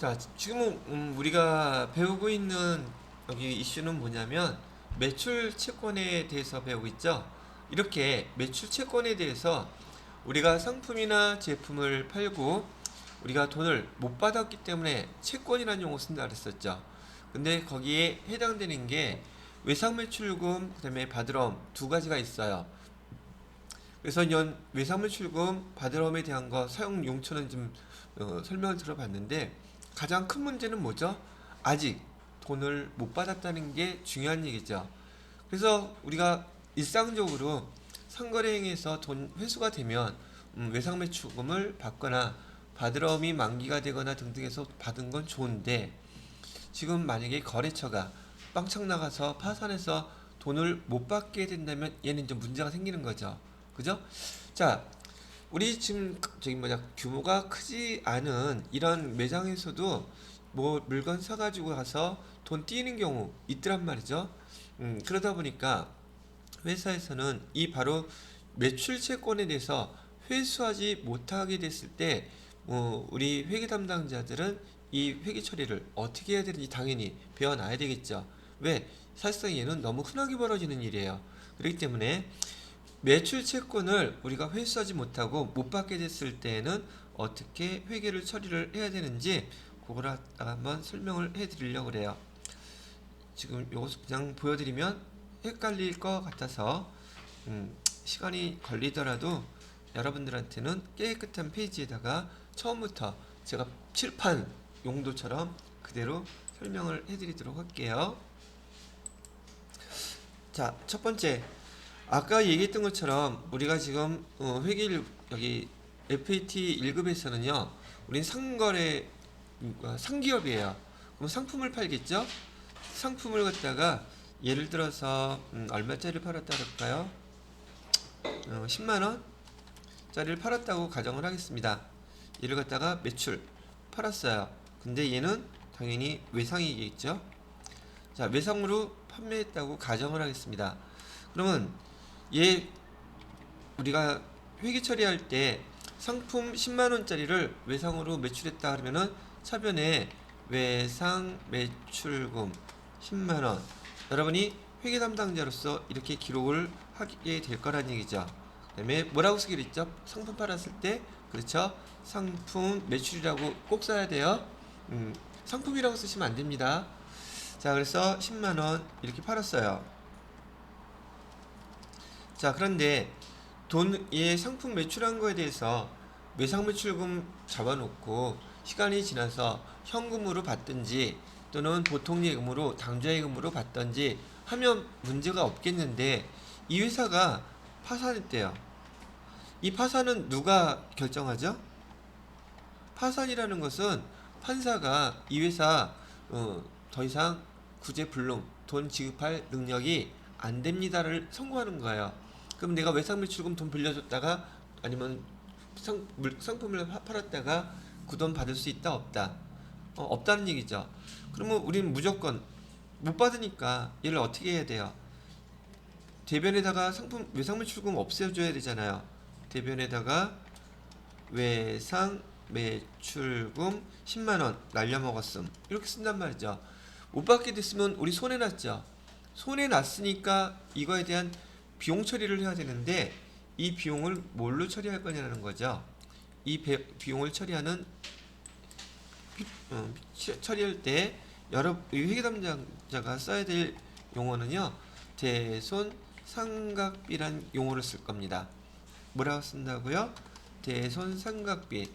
자, 지금 우리가 배우고 있는 여기 이슈는 뭐냐면 매출 채권에 대해서 배우고 있죠. 이렇게 매출 채권에 대해서 우리가 상품이나 제품을 팔고 우리가 돈을 못 받았기 때문에 채권이라는 용어 쓴다 그랬었죠. 근데 거기에 해당되는 게 외상매출금, 그다음에 받으럼 두 가지가 있어요. 그래서 외상매출금, 받으럼에 대한 거 사용 용처는 좀 설명을 들어봤는데 가장 큰 문제는 뭐죠? 아직 돈을 못 받았다는 게 중요한 얘기죠. 그래서 우리가 일상적으로 상거래행에서 돈 회수가 되면 외상매출금을 받거나 받으럼이 만기가 되거나 등등해서 받은 건 좋은데 지금 만약에 거래처가 빵창 나가서 파산해서 돈을 못 받게 된다면 얘는 좀 문제가 생기는 거죠. 그죠? 자, 우리 지금 저기 규모가 크지 않은 이런 매장에서도 뭐 물건 사가지고 가서 돈 띄는 경우 있더란 말이죠. 그러다 보니까 회사에서는 이 바로 매출 채권에 대해서 회수하지 못하게 됐을 때 우리 회계 담당자들은 이 회계 처리를 어떻게 해야 되는지 당연히 배워놔야 되겠죠. 왜? 사실상 얘는 너무 흔하게 벌어지는 일이에요. 그렇기 때문에 매출 채권을 우리가 회수하지 못하고 못 받게 됐을 때에는 어떻게 회계를 처리를 해야 되는지 그걸 한번 설명을 해 드리려고 그래요. 지금 요거 그냥 보여드리면 헷갈릴 것 같아서 시간이 걸리더라도 여러분들한테는 깨끗한 페이지에다가 처음부터 제가 칠판 용도처럼 그대로 설명을 해드리도록 할게요. 자, 첫 번째, 아까 얘기했던 것처럼 우리가 지금 회계 여기 FAT 1급에서는요, 우린 상거래 상기업이에요. 그럼 상품을 팔겠죠? 상품을 갖다가 예를 들어서 얼마짜리를 팔았다 그럴까요? 10만원 짜리를 팔았다고 가정을 하겠습니다. 얘를 갖다가 매출 팔았어요. 근데 얘는 당연히 외상이겠죠? 자, 외상으로 판매했다고 가정을 하겠습니다. 그러면 얘 우리가 회계 처리할 때 상품 10만원짜리를 외상으로 매출했다 그러면은 차변에 외상 매출금 10만원 여러분이 회계 담당자로서 이렇게 기록을 하게 될 거란 얘기죠. 그 다음에 뭐라고 쓰기로 했죠? 상품 팔았을 때 그렇죠? 상품 매출이라고 꼭 써야 돼요. 상품이라고 쓰시면 안 됩니다. 자, 그래서 10만원 이렇게 팔았어요. 자, 그런데 돈의 상품 매출한 거에 대해서 외상 매출금 잡아놓고 시간이 지나서 현금으로 받든지 또는 보통 예금으로 당좌예금으로 받든지 하면 문제가 없겠는데 이 회사가 파산했대요. 이 파산은 누가 결정하죠? 파산이라는 것은 판사가 이 회사 더 이상 구제불능 돈 지급할 능력이 안 됩니다를 선고하는 거예요. 그럼 내가 외상매출금 돈 빌려줬다가 아니면 상품을 팔았다가 그 돈 받을 수 있다 없다? 없다는 얘기죠. 그러면 우리는 무조건 못 받으니까 얘를 어떻게 해야 돼요? 대변에다가 상품 외상매출금 없애줘야 되잖아요. 대변에다가 외상매출금 10만원 날려먹었음 이렇게 쓴단 말이죠. 못 받게 됐으면 우리 손해났죠. 손해났으니까 이거에 대한 비용 처리를 해야 되는데 이 비용을 뭘로 처리할 거냐는 거죠. 이 비용을 처리하는 처리할 때 여러 회계 담당자가 써야 될 용어는요. 대손상각비란 용어를 쓸 겁니다. 뭐라고 쓴다고요? 대손상각비.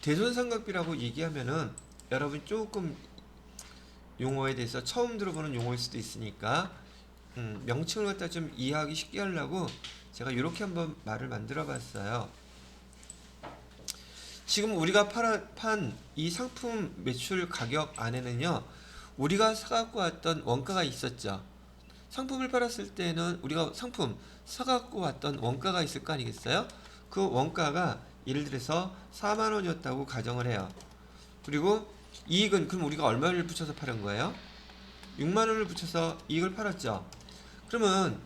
대손상각비라고 얘기하면은 여러분 조금 용어에 대해서 처음 들어보는 용어일 수도 있으니까 명칭을 갖다 좀 이해하기 쉽게 하려고 제가 이렇게 한번 말을 만들어 봤어요. 지금 우리가 판 이 상품 매출 가격 안에는요, 우리가 사갖고 왔던 원가가 있었죠. 상품을 팔았을 때는 우리가 상품 사갖고 왔던 원가가 있을 거 아니겠어요? 그 원가가 예를 들어서 4만원이었다고 가정을 해요. 그리고 이익은 그럼 우리가 얼마를 붙여서 팔은 거예요? 6만원을 붙여서 이익을 팔았죠. 그러면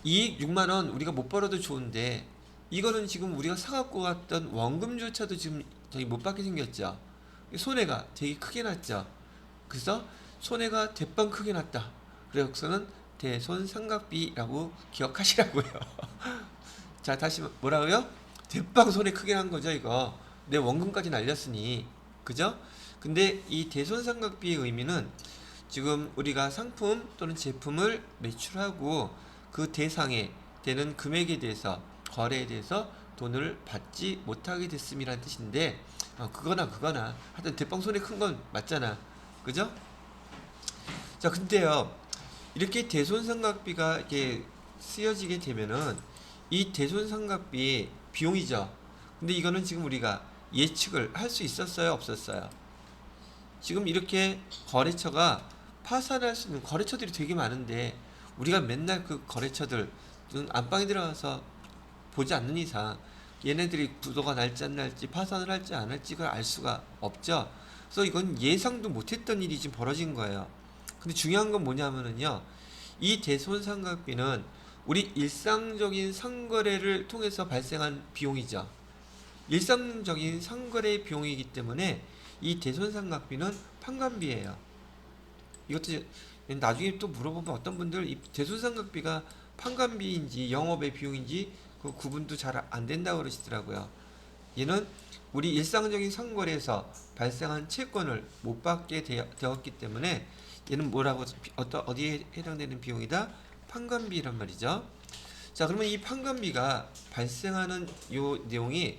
이익 6만원 우리가 못 벌어도 좋은데 이거는 지금 우리가 사갖고 왔던 원금조차도 지금 저기 못 받게 생겼죠. 손해가 되게 크게 났죠. 그래서 손해가 대빵 크게 났다. 그래서는 대손상각비라고 기억하시라고요. 자, 다시 뭐라고요? 대빵 손해 크게 난 거죠, 이거. 내 원금까지 날렸으니. 그죠? 근데 이 대손상각비의 의미는 지금 우리가 상품 또는 제품을 매출하고 그 대상에 되는 금액에 대해서 거래에 대해서 돈을 받지 못하게 됐음이라는 뜻인데, 그거나 하여튼 대빵 손해 큰 건 맞잖아. 그죠? 자, 근데요, 이렇게 대손상각비가 이렇게 쓰여지게 되면은 이 대손상각비 비용이죠. 근데 이거는 지금 우리가 예측을 할 수 있었어요, 없었어요? 지금 이렇게 거래처가 파산할 수 있는 거래처들이 되게 많은데 우리가 맨날 그 거래처들 안방에 들어가서 보지 않는 이상 얘네들이 부도가 날지 안 날지 파산을 할지 안 할지 그걸 알 수가 없죠. 그래서 이건 예상도 못했던 일이 지금 벌어진 거예요. 근데 중요한 건 뭐냐면은요, 이 대손상각비는 우리 일상적인 상거래를 통해서 발생한 비용이죠. 일상적인 상거래 비용이기 때문에 이 대손상각비는 판관비예요. 이것도 나중에 또 물어보면 어떤 분들 이 대손상각비가 판관비인지 영업의 비용인지 그 구분도 잘 안 된다고 그러시더라고요. 얘는 우리 일상적인 상거래에서 발생한 채권을 못 받게 되었기 때문에 얘는 뭐라고 어디에 해당되는 비용이다? 판관비란 말이죠. 자, 그러면 이 판관비가 발생하는 요 내용이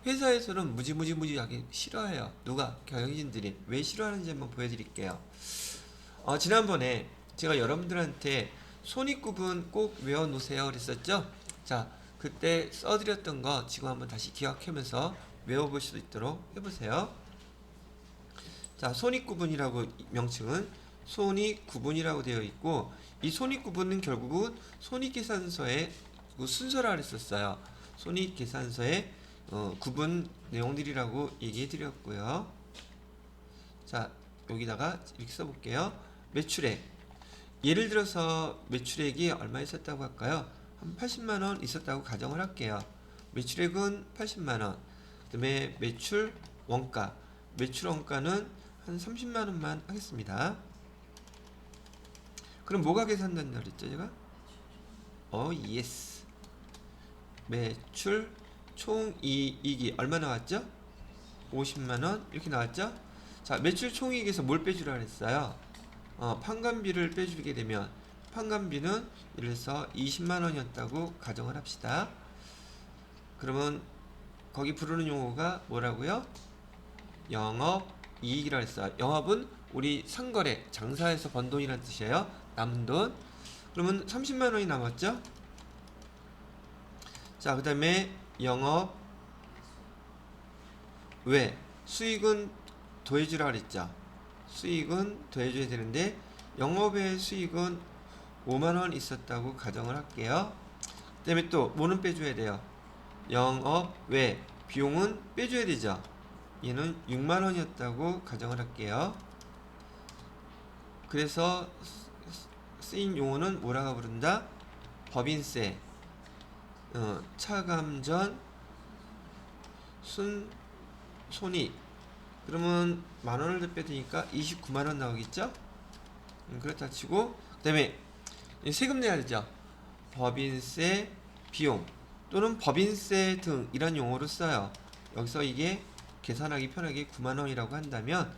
회사에서는 무지하게 싫어해요. 누가? 경영진들이. 왜 싫어하는지 한번 보여드릴게요. 지난번에 제가 여러분들한테 손익구분 꼭 외워놓으세요 그랬었죠? 자, 그때 써드렸던 거 지금 한번 다시 기억하면서 외워볼 수 있도록 해보세요. 자, 손익구분이라고 명칭은 손익구분이라고 되어 있고, 이 손익구분은 결국은 손익계산서의 그 순서라 그랬었어요. 손익계산서의 구분 내용들이라고 얘기해 드렸고요. 자, 여기다가 이렇게 써볼게요. 매출액. 예를 들어서 매출액이 얼마 있었다고 할까요? 한 80만원 있었다고 가정을 할게요. 매출액은 80만원. 그 다음에 매출 원가. 매출 원가는 한 30만원만 하겠습니다. 그럼 뭐가 계산된다 그랬죠, 제가? 예스. 매출 총이익이 얼마 나왔죠? 50만원 이렇게 나왔죠? 자, 매출 총이익에서 뭘 빼주라 그랬어요? 판관비를 빼주게 되면 판관비는 예를 들어서 20만원이었다고 가정을 합시다. 그러면 거기 부르는 용어가 뭐라고요? 영업이익이라 했어요. 영업은 우리 상거래, 장사해서 번 돈이라는 뜻이에요. 남은 돈. 그러면 30만원이 남았죠? 자, 그 다음에 영업 외 수익은 더해주라 그랬죠. 수익은 더해줘야 되는데 영업외 수익은 5만원 있었다고 가정을 할게요. 그 다음에 또 뭐는 빼줘야 돼요? 영업외 비용은 빼줘야 되죠. 얘는 6만원이었다고 가정을 할게요. 그래서 쓰인 용어는 뭐라고 부른다? 법인세, 차감전, 손익. 그러면 만원을 더 빼드니까 29만원 나오겠죠? 그렇다 치고, 그 다음에 세금 내야 되죠. 법인세, 비용 또는 법인세 등 이런 용어로 써요. 여기서 이게 계산하기 편하게 9만원이라고 한다면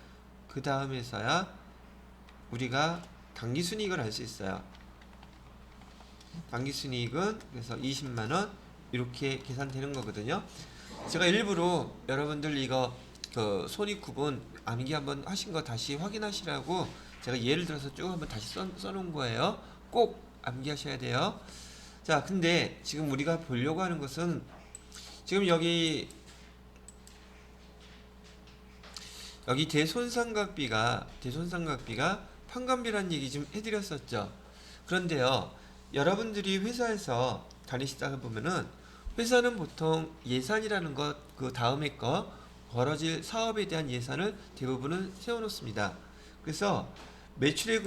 그 다음에서야 우리가 당기순이익을 알 수 있어요. 당기순이익은 그래서 20만원 이렇게 계산되는 거거든요. 제가 일부러 여러분들 이거 그 손익구분 암기 한번 하신 거 다시 확인하시라고 제가 예를 들어서 쭉 한번 다시 써놓은 거예요. 꼭 암기하셔야 돼요. 자, 근데 지금 우리가 보려고 하는 것은 지금 여기 대손상각비가 판관비라는 얘기 좀 해드렸었죠. 그런데요, 여러분들이 회사에서 다니시다가 보면은 회사는 보통 예산이라는 것, 그 다음에 거 벌어질 사업에 대한 예산을 대부분은 세워놓습니다. 그래서 매출액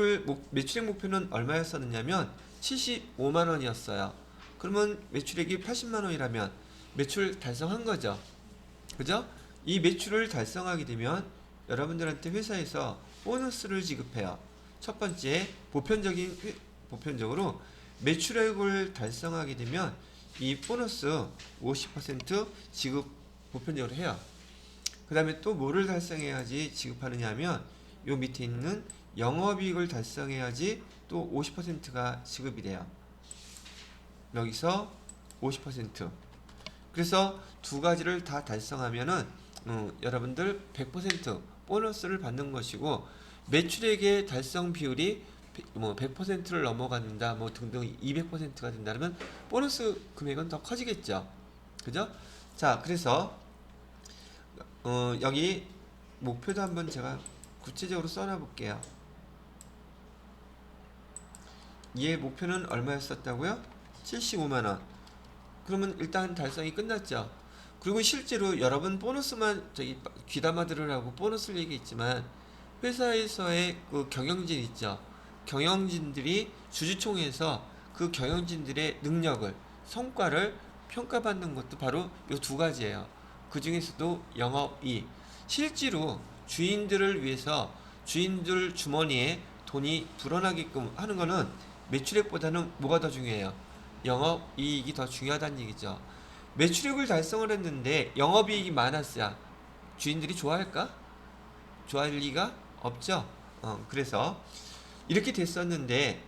목표는 얼마였었느냐면 75만 원이었어요. 그러면 매출액이 80만 원이라면 매출 달성한 거죠. 그죠? 이 매출을 달성하게 되면 여러분들한테 회사에서 보너스를 지급해요. 첫 번째, 보편적으로 매출액을 달성하게 되면 이 보너스 50% 지급 보편적으로 해요. 그 다음에 또 뭐를 달성해야지 지급하느냐 하면 요 밑에 있는 영업이익을 달성해야지 또 50%가 지급이 돼요. 여기서 50%. 그래서 두 가지를 다 달성하면은 여러분들 100% 보너스를 받는 것이고, 매출액의 달성 비율이 100%를 넘어간다 뭐 등등 200%가 된다면 보너스 금액은 더 커지겠죠. 그죠? 자, 그래서 여기 목표도 한번 제가 구체적으로 써놔 볼게요. 얘 목표는 얼마였었다고요? 75만원. 그러면 일단 달성이 끝났죠. 그리고 실제로 여러분 보너스만 귀담아 들으라고 보너스를 얘기했지만, 회사에서의 그 경영진 있죠. 경영진들이 주주총회에서 그 경영진들의 능력을, 성과를 평가받는 것도 바로 이 두 가지예요. 그 중에서도 영업이익. 실제로 주인들을 위해서 주인들 주머니에 돈이 불어나게끔 하는 거는 매출액보다는 뭐가 더 중요해요? 영업이익이 더 중요하다는 얘기죠. 매출액을 달성을 했는데 영업이익이 많았어야 주인들이 좋아할까? 좋아할 리가 없죠. 그래서 이렇게 됐었는데,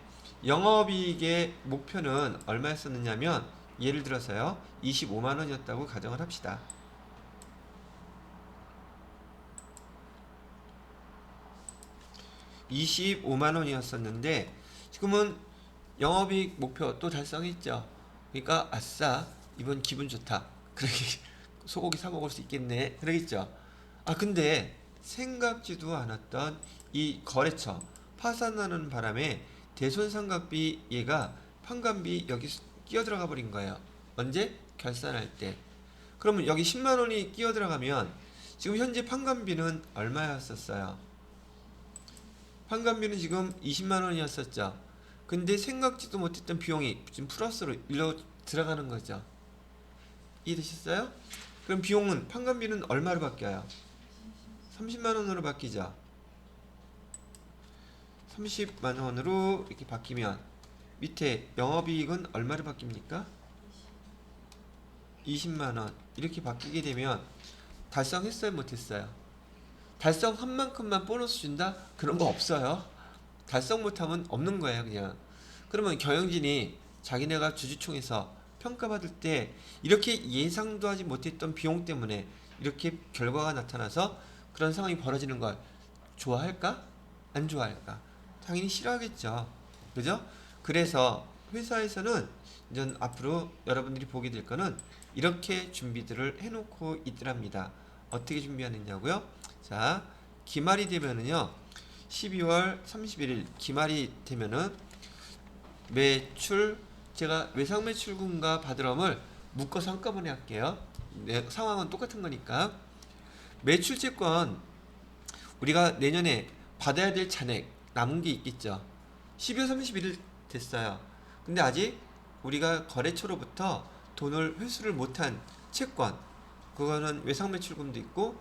영업이익의 목표는 얼마였었느냐면, 예를 들어서요 25만원이었다고 가정을 합시다. 25만원이었었는데 지금은 영업이익 목표 또 달성했죠. 그러니까 아싸, 이번 기분 좋다, 그러게 소고기 사 먹을 수 있겠네, 그러겠죠. 근데 생각지도 않았던 이 거래처 파산나는 바람에 대손상각비 얘가 판관비 여기 끼어들어가 버린 거예요. 언제? 결산할 때. 그러면 여기 10만원이 끼어들어가면 지금 현재 판관비는 얼마였었어요? 판관비는 지금 20만원이었었죠. 근데 생각지도 못했던 비용이 지금 플러스로 일로 들어가는 거죠. 이해되셨어요? 그럼 비용은, 판관비는 얼마로 바뀌어요? 30만원으로 바뀌죠. 30만원으로 이렇게 바뀌면 밑에 영업이익은 얼마로 바뀝니까? 20만원 이렇게 바뀌게 되면 달성했어요, 못했어요? 달성한 만큼만 보너스 준다? 그런 거 없어요. 달성 못하면 없는 거예요, 그냥. 그러면 경영진이 자기네가 주주총회에서 평가받을 때 이렇게 예상도 하지 못했던 비용 때문에 이렇게 결과가 나타나서 그런 상황이 벌어지는 걸 좋아할까? 안 좋아할까? 당연히 싫어하겠죠. 그죠? 그래서 회사에서는 이제 앞으로 여러분들이 보게 될 거는 이렇게 준비들을 해놓고 있더랍니다. 어떻게 준비하느냐고요? 자, 기말이 되면은요 12월 31일 기말이 되면은 매출, 제가 외상매출금과 바드럼을 묶어서 한꺼번에 할게요. 네, 상황은 똑같은 거니까. 매출채권 우리가 내년에 받아야 될 잔액 남은 게 있겠죠. 12월 31일 됐어요. 근데 아직 우리가 거래처로부터 돈을 회수를 못한 채권, 그거는 외상매출금도 있고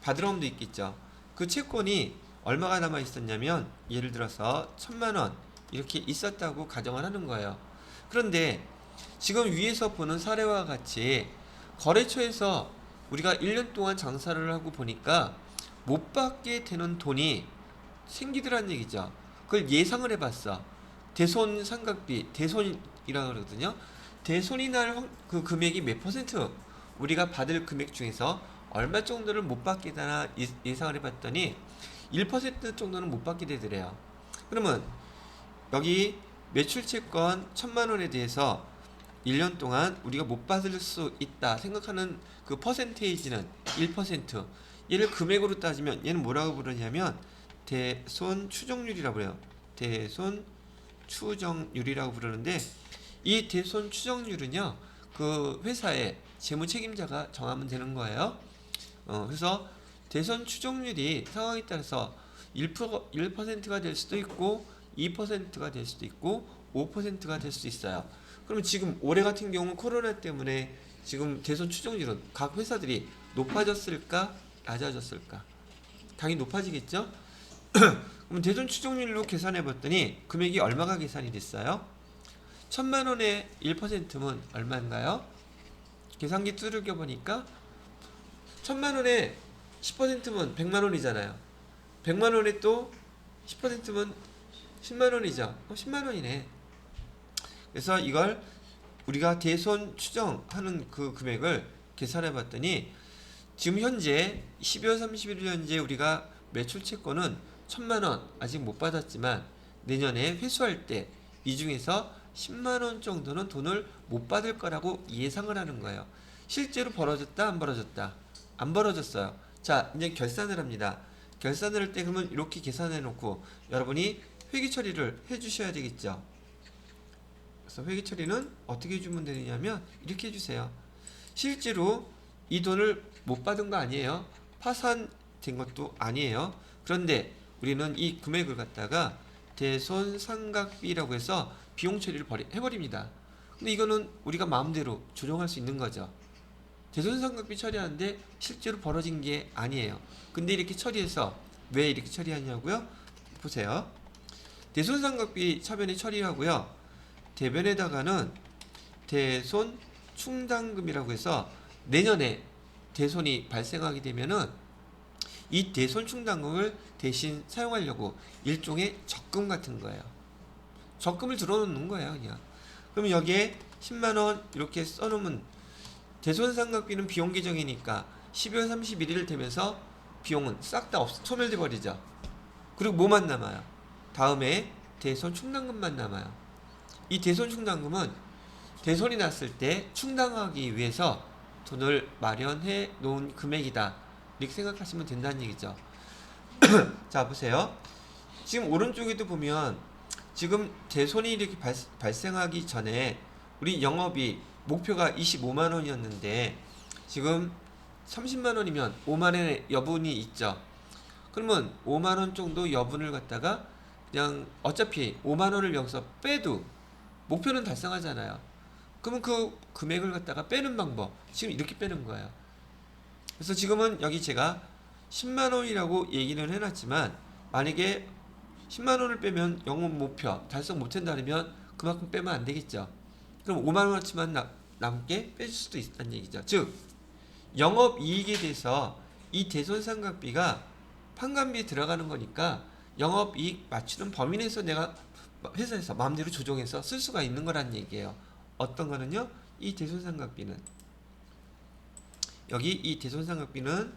바드럼도 있겠죠. 그 채권이 얼마가 남아 있었냐면, 예를 들어서 1000만원 이렇게 있었다고 가정을 하는 거예요. 그런데 지금 위에서 보는 사례와 같이 거래처에서 우리가 1년 동안 장사를 하고 보니까 못 받게 되는 돈이 생기더란 얘기죠. 그걸 예상을 해봤어. 대손 상각비, 대손이라고 그러거든요. 대손이 날 그 금액이 몇 퍼센트, 우리가 받을 금액 중에서 얼마 정도를 못 받게 되나 예상을 해봤더니 1% 정도는 못 받게 되더래요. 그러면 여기 매출채권 1000만원에 대해서 1년 동안 우리가 못 받을 수 있다 생각하는 그 퍼센테이지는 1%. 얘를 금액으로 따지면 얘는 뭐라고 부르냐면 대손 추정률이라고 그래요. 대손 추정률이라고 부르는데, 이 대손 추정률은요 그 회사의 재무 책임자가 정하면 되는 거예요. 그래서 대손 추정률이 상황에 따라서 1%가 될 수도 있고 2%가 될 수도 있고 5%가 될 수도 있어요. 그러면 지금 올해 같은 경우는 코로나 때문에 지금 대손 추정률은 각 회사들이 높아졌을까 낮아졌을까? 당연히 높아지겠죠? 그럼 대손 추정률로 계산해 봤더니 금액이 얼마가 계산이 됐어요? 1000만 원의 1%면 얼마인가요? 계산기 두들겨 보니까 1000만 원에 10%면 100만 원이잖아요. 100만 원에 또 10%면 10만 원이죠. 10만 원이네. 그래서 이걸 우리가 대손 추정하는 그 금액을 계산해 봤더니 지금 현재 12월 31일 현재 우리가 매출 채권은 1000만 원 아직 못 받았지만 내년에 회수할 때 이 중에서 10만 원 정도는 돈을 못 받을 거라고 예상을 하는 거예요. 실제로 벌어졌다 안 벌어졌다? 안 벌어졌어요. 자, 이제 결산을 합니다. 결산을 할 때 그러면 이렇게 계산해 놓고 여러분이 회계 처리를 해 주셔야 되겠죠. 그래서 회계 처리는 어떻게 해주면 되느냐면 이렇게 해주세요. 실제로 이 돈을 못 받은 거 아니에요. 파산된 것도 아니에요. 그런데 우리는 이 금액을 갖다가 대손상각비라고 해서 비용 처리를 해버립니다. 근데 이거는 우리가 마음대로 조정할 수 있는 거죠. 대손상각비 처리하는데 실제로 벌어진 게 아니에요. 근데 이렇게 처리해서 왜 이렇게 처리하냐고요? 보세요. 대손상각비 차변에 처리하고요. 대변에다가는 대손 충당금이라고 해서 내년에 대손이 발생하게 되면은 이 대손 충당금을 대신 사용하려고 일종의 적금 같은 거예요. 적금을 들어놓는 거예요, 그냥. 그럼 여기에 10만 원 이렇게 써놓으면 대손상각비는 비용 계정이니까 12월 31일 되면서 비용은 싹 다 소멸돼 버리죠. 그리고 뭐만 남아요? 다음에 대손 충당금만 남아요. 이 대손 충당금은 대손이 났을 때 충당하기 위해서 돈을 마련해 놓은 금액이다. 이렇게 생각하시면 된다는 얘기죠. 자, 보세요. 지금 오른쪽에도 보면 지금 대손이 이렇게 발생하기 전에 우리 영업이 목표가 25만 원이었는데 지금 30만 원이면 5만 원의 여분이 있죠. 그러면 5만 원 정도 여분을 갖다가 그냥 어차피 5만 원을 여기서 빼도 목표는 달성하잖아요. 그러면 그 금액을 갖다가 빼는 방법 지금 이렇게 빼는 거예요. 그래서 지금은 여기 제가 10만 원이라고 얘기는 해놨지만 만약에 10만 원을 빼면 영업 목표 달성 못한다면 그만큼 빼면 안 되겠죠. 그럼 5만 원어치만 남게 빼줄 수도 있다는 얘기죠. 즉 영업이익에 대해서 이 대손상각비가 판관비에 들어가는 거니까 영업이익 맞추는 범위 내에서 내가 회사에서 마음대로 조정해서 쓸 수가 있는 거라는 얘기예요. 어떤 거는요? 이 대손상각비는 여기 이 대손상각비는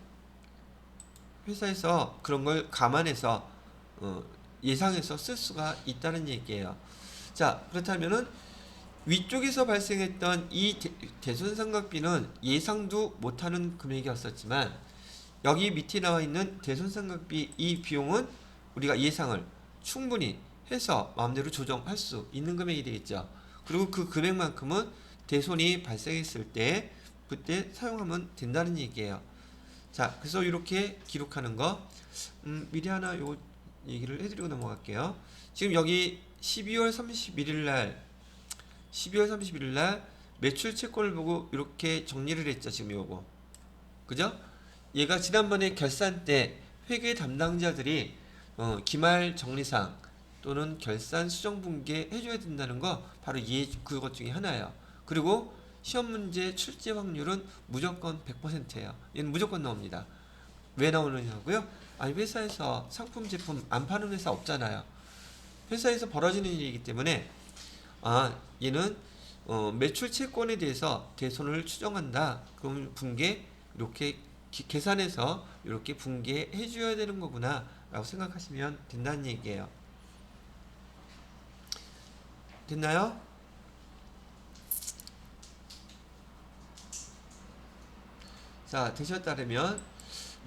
회사에서 그런 걸 감안해서 예상해서 쓸 수가 있다는 얘기예요. 자, 그렇다면은 위쪽에서 발생했던 이 대손상각비는 예상도 못하는 금액이었었지만 여기 밑에 나와 있는 대손상각비 이 비용은 우리가 예상을 충분히 해서 마음대로 조정할 수 있는 금액이 되겠죠. 그리고 그 금액만큼은 대손이 발생했을 때 그때 사용하면 된다는 얘기예요. 자, 그래서 이렇게 기록하는 거 미리 하나 요 얘기를 해드리고 넘어갈게요. 지금 여기 12월 31일 날 매출 채권을 보고 이렇게 정리를 했죠. 지금 요거 그죠? 얘가 지난번에 결산 때 회계 담당자들이 기말 정리상 또는 결산 수정 분계 해줘야 된다는 거 바로 그것 중에 하나예요. 그리고 시험 문제 출제 확률은 무조건 100%예요. 얘는 무조건 나옵니다. 왜 나오느냐고요? 아니 회사에서 상품 제품 안 파는 회사 없잖아요. 회사에서 벌어지는 일이기 때문에 얘는 매출 채권에 대해서 대손을 추정한다. 그럼 분계 이렇게 계산해서 이렇게 분계해 줘야 되는 거구나 라고 생각하시면 된다는 얘기예요. 됐나요? 자, 되셨다면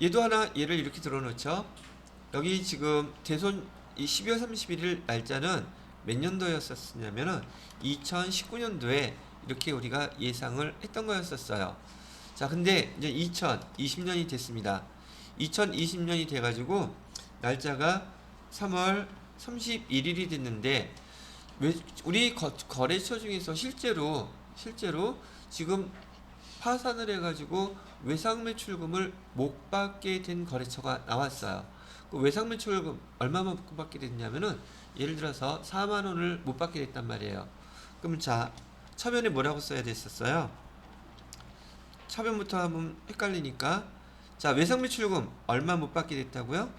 얘도 하나 얘를 이렇게 들어놓죠. 여기 지금 대손 이 12월 31일 날짜는 몇 년도였었냐면은 2019년도에 이렇게 우리가 예상을 했던 거였었어요. 자, 근데 이제 2020년이 됐습니다. 2020년이 돼가지고 날짜가 3월 31일이 됐는데 우리 거래처 중에서 실제로 지금 파산을 해가지고 외상매출금을 못 받게 된 거래처가 나왔어요. 그 외상매출금 얼마만 못 받게 됐냐면은 예를 들어서 4만 원을 못 받게 됐단 말이에요. 그럼 자, 차변에 뭐라고 써야 됐었어요? 차변부터 하면 헷갈리니까, 자, 외상매출금 얼마 못 받게 됐다고요?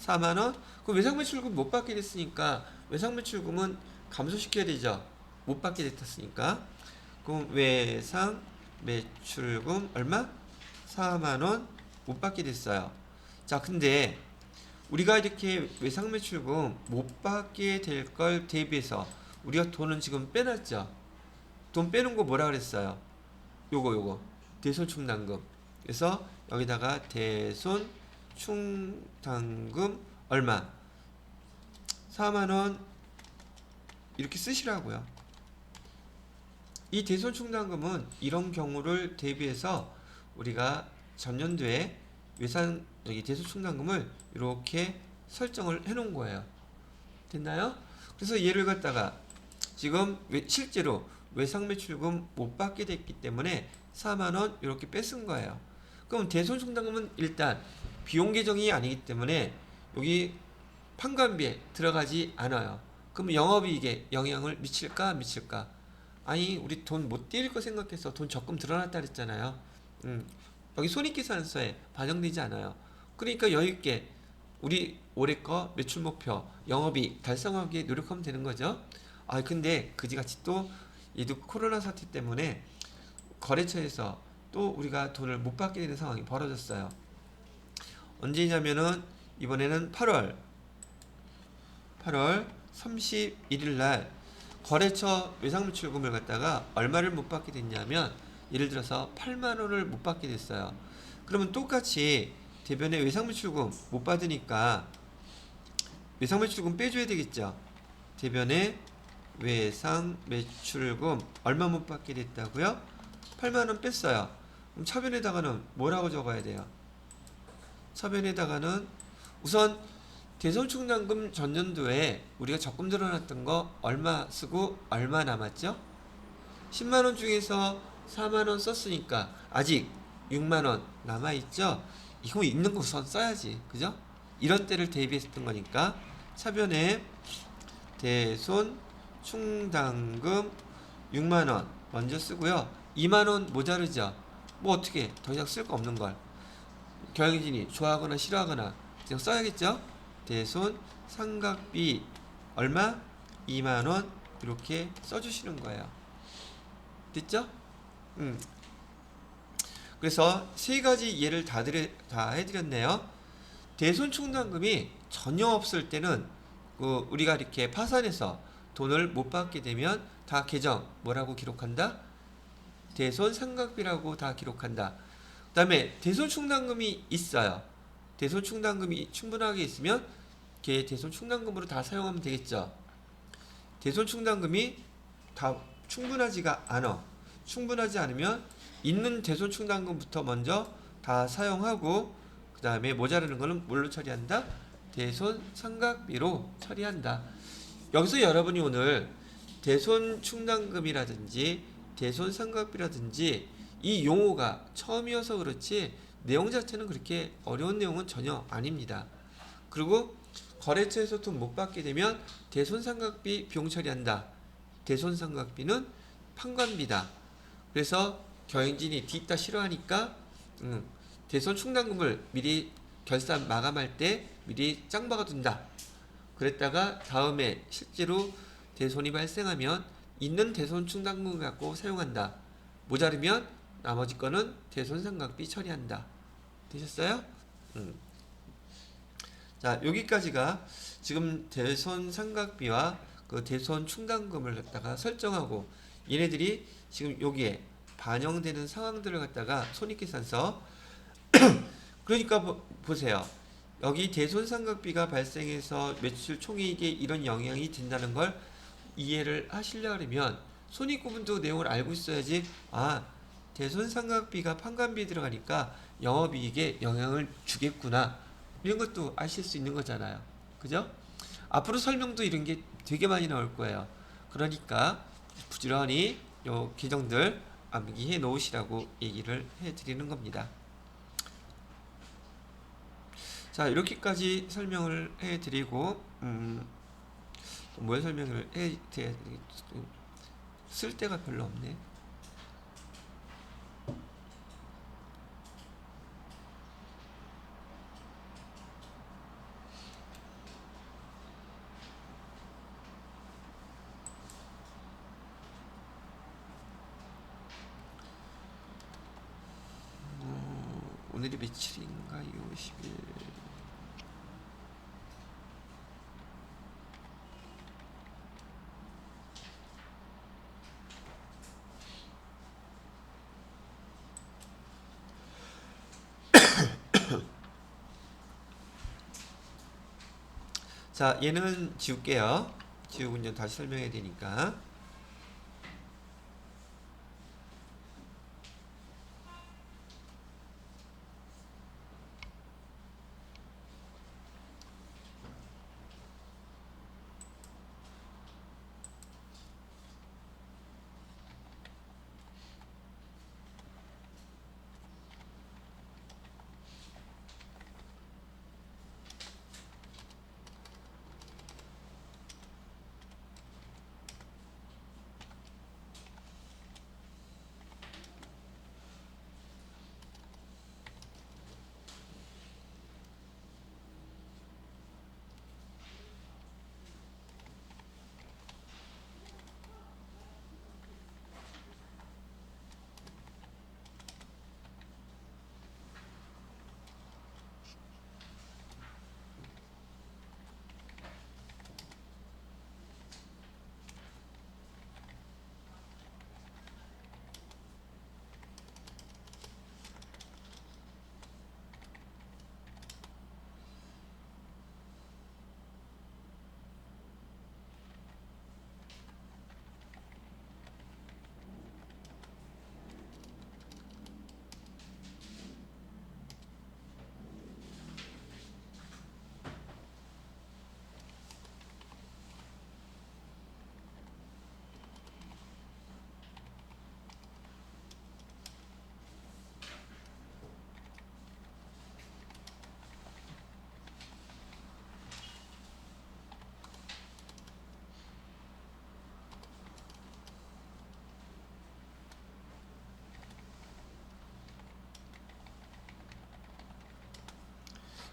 4만 원? 그럼 외상매출금 못 받게 됐으니까 외상매출금은 감소시켜야 되죠. 못 받게 됐으니까. 그럼 외상매출금 얼마? 4만 원 못 받게 됐어요. 자, 근데 우리가 이렇게 외상매출금 못 받게 될 걸 대비해서 우리가 돈은 지금 빼놨죠. 돈 빼는 거 뭐라 그랬어요? 요거 대손충당금. 그래서 여기다가 대손충당금 얼마? 4만 원 이렇게 쓰시라고요. 이 대손충당금은 이런 경우를 대비해서 우리가 전년도에 여기 대손충당금을 이렇게 설정을 해 놓은 거예요. 됐나요? 그래서 얘를 갖다가 지금 실제로 외상매출금 못 받게 됐기 때문에 4만원 이렇게 뺏은 거예요. 그럼 대손충당금은 일단 비용 계정이 아니기 때문에 여기 판관비에 들어가지 않아요. 그럼 영업이익에 영향을 미칠까? 미칠까? 아니, 우리 돈 못 띄울 거 생각해서 돈 적금 들어놨다 그랬잖아요. 여기 손익계산서에 반영되지 않아요. 그러니까 여유있게 우리 올해 거 매출 목표 영업이익 달성하기 노력하면 되는 거죠. 아, 근데 그지같이 또 얘도 코로나 사태 때문에 거래처에서 또 우리가 돈을 못 받게 되는 상황이 벌어졌어요. 언제냐면은 이번에는 8월 31일 날 거래처 외상매출금을 갖다가 얼마를 못 받게 됐냐면 예를 들어서 8만 원을 못 받게 됐어요. 그러면 똑같이 대변에 외상매출금 못 받으니까 외상매출금 빼줘야 되겠죠. 대변에 외상매출금 얼마 못 받게 됐다고요? 8만 원 뺐어요. 그럼 차변에다가는 뭐라고 적어야 돼요? 차변에다가는 우선 대손충당금 전년도에 우리가 적금 들어놨던 거 얼마 쓰고 얼마 남았죠? 10만원 중에서 4만원 썼으니까 아직 6만원 남아있죠? 이거 있는 거 우선 써야지. 그죠? 이런 때를 대비했던 거니까 차변에 대손충당금 6만원 먼저 쓰고요. 2만원 모자르죠? 뭐 어떻게 더 이상 쓸 거 없는 걸 경영진이 좋아하거나 싫어하거나 그냥 써야겠죠? 대손 상각비 얼마? 2만원 이렇게 써주시는 거예요. 됐죠? 그래서 세 가지 예를 다 해드렸네요. 대손충당금이 전혀 없을 때는 우리가 이렇게 파산해서 돈을 못 받게 되면 다 계정 뭐라고 기록한다? 대손상각비라고 다 기록한다. 그 다음에 대손충당금이 있어요. 대손충당금이 충분하게 있으면 걔 대손충당금으로 다 사용하면 되겠죠. 대손충당금이 다 충분하지가 않아. 충분하지 않으면 있는 대손충당금부터 먼저 다 사용하고 그 다음에 모자라는 거는 뭘로 처리한다? 대손상각비로 처리한다. 여기서 여러분이 오늘 대손충당금이라든지 대손상각비라든지 이 용어가 처음이어서 그렇지 내용 자체는 그렇게 어려운 내용은 전혀 아닙니다. 그리고 거래처에서 돈 못 받게 되면 대손상각비 비용 처리한다. 대손상각비는 판관비다. 그래서 경영진이 뒤따 싫어하니까 대손충당금을 미리 결산 마감할 때 미리 짱 박아둔다. 그랬다가 다음에 실제로 대손이 발생하면 있는 대손충당금 갖고 사용한다. 모자르면 나머지 거는 대손상각비 처리한다. 되셨어요? 자, 여기까지가 지금 대손상각비와 그 대손충당금을 갖다가 설정하고 얘네들이 지금 여기에 반영되는 상황들을 갖다가 손익계산서 그러니까 보세요. 여기 대손상각비가 발생해서 매출 총이익에 이런 영향이 된다는 걸 이해를 하시려면 손익구분도 내용을 알고 있어야지. 아, 대손상각비가 판관비에 들어가니까 영업이익에 영향을 주겠구나. 이런 것도 아실 수 있는 거잖아요. 그죠? 앞으로 설명도 이런 게 되게 많이 나올 거예요. 그러니까 부지런히 요 계정들 암기해 놓으시라고 얘기를 해 드리는 겁니다. 자, 이렇게까지 설명을 해 드리고 뭘 설명을 해 드려야 되겠지? 쓸 데가 별로 없네. 오늘이 며칠인가요? 10일. 자, 얘는 지울게요. 지우고 이제 다시 설명해야 되니까.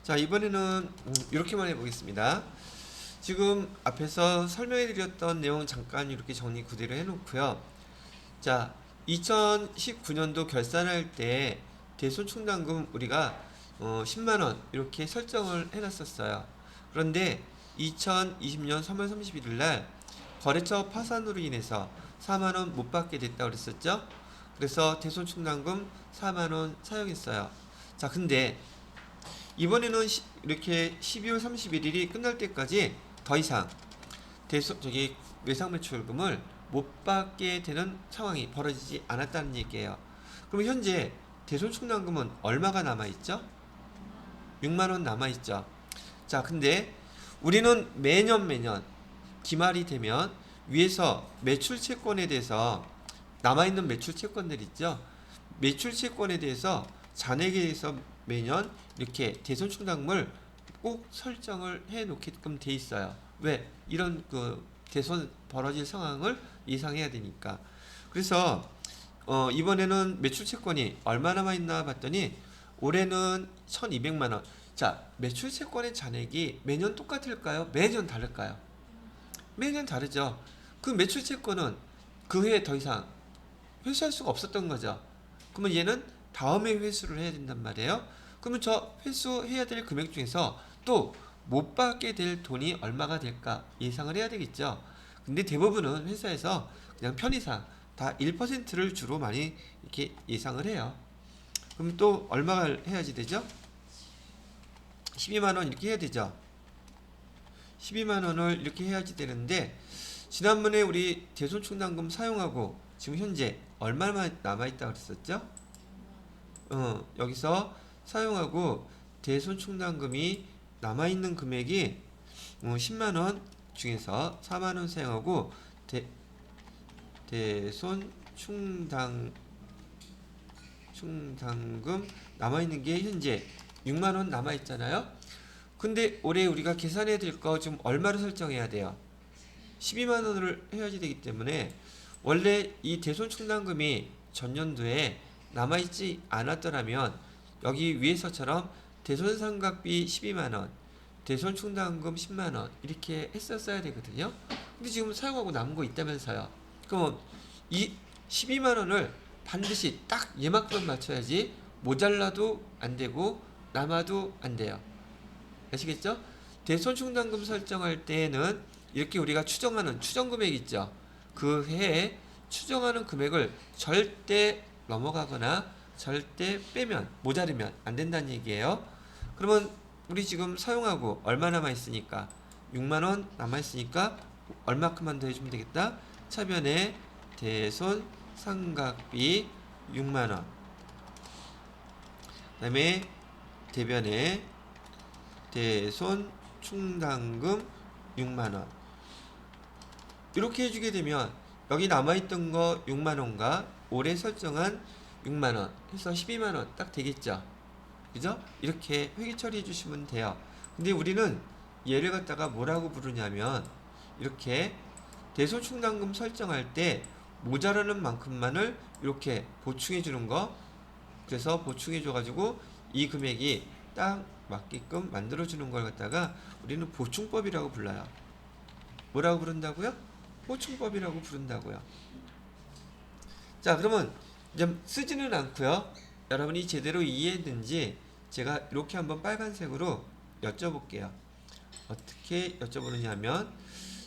자, 이번에는 이렇게만 해보겠습니다. 지금 앞에서 설명해드렸던 내용 잠깐 이렇게 정리 그대로 해놓고요. 자, 2019년도 결산할 때 대손충당금 우리가 10만원 이렇게 설정을 해놨었어요. 그런데 2020년 3월 31일 날 거래처 파산으로 인해서 4만원 못 받게 됐다고 그랬었죠. 그래서 대손충당금 4만원 사용했어요. 자, 근데 이번에는 이렇게 12월 31일이 끝날 때까지 더 이상 외상 매출금을 못 받게 되는 상황이 벌어지지 않았다는 얘기예요. 그럼 현재 대손충당금은 얼마가 남아있죠? 6만원 남아있죠. 자, 근데 우리는 매년 기말이 되면 위에서 매출 채권에 대해서 남아있는 매출 채권들 있죠? 매출 채권에 대해서 잔액에서 매년 이렇게 대손충당금을 꼭 설정을 해 놓게끔 돼 있어요. 왜? 이런 그 대손 벌어질 상황을 예상해야 되니까. 그래서 이번에는 매출 채권이 얼마 남아 있나 봤더니 올해는 1,200만 원. 자, 매출 채권의 잔액이 매년 똑같을까요? 매년 다를까요? 매년 다르죠. 그 매출 채권은 그 해에 더 이상 회수할 수가 없었던 거죠. 그러면 얘는 다음에 회수를 해야 된단 말이에요. 그러면 저 회수해야 될 금액 중에서 또 못 받게 될 돈이 얼마가 될까 예상을 해야 되겠죠. 근데 대부분은 회사에서 그냥 편의상 다 1%를 주로 많이 이렇게 예상을 해요. 그럼 또 얼마를 해야지 되죠? 12만 원 이렇게 해야 되죠. 12만 원을 이렇게 해야지 되는데 지난번에 우리 대손충당금 사용하고 지금 현재 얼마나 남아있다고 그랬었죠? 여기서 사용하고 대손충당금이 남아있는 금액이 10만원 중에서 4만원 사용하고 대손충당금이 대손충당금 남아있는 게 현재 6만 원 남아있잖아요. 근데 올해 우리가 계산해 드릴 거 지금 얼마로 설정해야 돼요? 12만 원을 해야지 되기 때문에 원래 이 대손충당금이 전년도에 남아있지 않았더라면 여기 위에서처럼 대손상각비 12만 원, 대손충당금 10만 원 이렇게 했었어야 되거든요. 근데 지금 사용하고 남은 거 있다면서요. 그럼 이 12만 원을 반드시 딱 얘만큼 맞춰야지 모자라도 안 되고 남아도 안 돼요. 아시겠죠? 대손충당금 설정할 때에는 이렇게 우리가 추정하는 추정 금액 있죠. 그 해에 추정하는 금액을 절대 넘어가거나 절대 빼면 모자르면 안 된다는 얘기예요. 그러면 우리 지금 사용하고 얼마 남아 있으니까 6만 원 남아 있으니까 얼마큼만 더 해주면 되겠다. 차변에 대손 상각비 6만 원. 그다음에 대변에 대손 충당금 6만 원. 이렇게 해주게 되면 여기 남아있던 거 6만 원과 올해 설정한 6만 원 해서 12만 원 딱 되겠죠. 그죠? 이렇게 회계 처리해 주시면 돼요. 근데 우리는 얘를 갖다가 뭐라고 부르냐면 이렇게 대손충당금 설정할 때 모자라는 만큼만을 이렇게 보충해 주는 거. 그래서 보충해 줘가지고 이 금액이 딱 맞게끔 만들어 주는 걸 갖다가 우리는 보충법이라고 불러요. 뭐라고 부른다고요? 보충법이라고 부른다고요. 자, 그러면 이제 쓰지는 않고요. 여러분이 제대로 이해했는지 제가 이렇게 한번 빨간색으로 여쭤볼게요. 어떻게 여쭤보느냐 하면,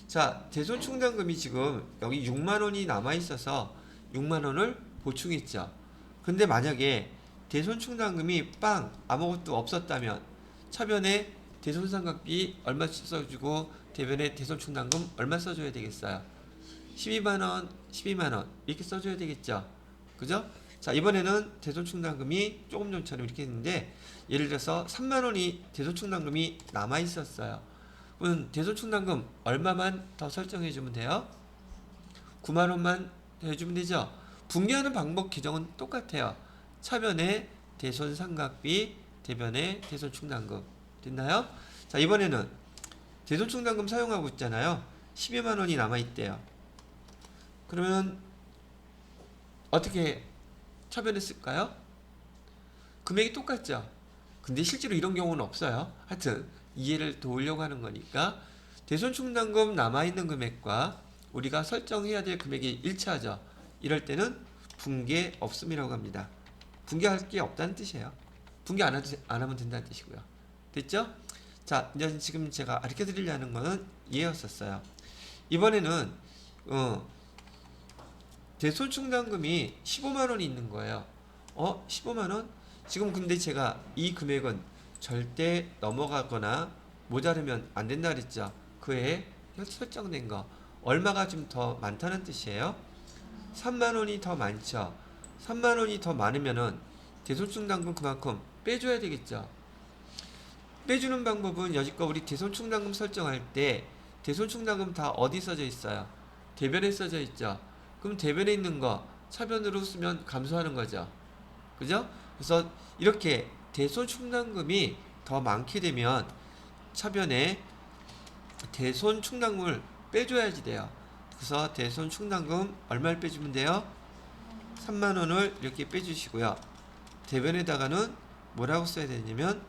자, 대손충당금이 지금 여기 6만 원이 남아 있어서 6만 원을 보충했죠. 근데 만약에 대손충당금이 빵 아무것도 없었다면 차변에 대손상각비 얼마 써주고 대변에 대손충당금 얼마 써줘야 되겠어요? 12만 원, 12만 원 이렇게 써줘야 되겠죠. 그죠? 자, 이번에는 대손충당금이 조금 전처럼 이렇게 했는데 예를 들어서 3만 원이 대손충당금이 남아 있었어요. 그럼 대손충당금 얼마만 더 설정해 주면 돼요? 9만 원만 해주면 되죠. 분개하는 방법 규정은 똑같아요. 차변에 대손상각비, 대변에 대손충당금 됐나요? 자, 이번에는 대손충당금 사용하고 있잖아요. 12만 원이 남아 있대요. 그러면 어떻게 차변에 쓸까요? 금액이 똑같죠. 근데 실제로 이런 경우는 없어요. 하여튼 이해를 도우려고 하는 거니까 대손충당금 남아있는 금액과 우리가 설정해야 될 금액이 일치하죠. 이럴 때는 분개 없음이라고 합니다. 분개할 게 없다는 뜻이에요. 분개 안 하면 된다는 뜻이고요. 됐죠? 자, 이제 지금 제가 가르쳐 드리려는 거는 이해였었어요. 이번에는 대손충당금이 15만 원이 있는 거예요. 15만 원? 지금 근데 제가 이 금액은 절대 넘어가거나 모자르면 안 된다 그랬죠. 그에 설정된 거 얼마가 좀 더 많다는 뜻이에요. 3만 원이 더 많죠. 3만 원이 더 많으면은 대손충당금 그만큼 빼줘야 되겠죠. 빼주는 방법은 여지껏 우리 대손충당금 설정할 때 대손충당금 다 어디 써져 있어요? 대변에 써져 있죠. 그럼 대변에 있는 거 차변으로 쓰면 감소하는 거죠. 그죠? 그래서 이렇게 대손충당금이 더 많게 되면 차변에 대손충당금을 빼줘야지 돼요. 그래서 대손충당금 얼마를 빼주면 돼요? 3만 원을 이렇게 빼주시고요. 대변에다가는 뭐라고 써야 되냐면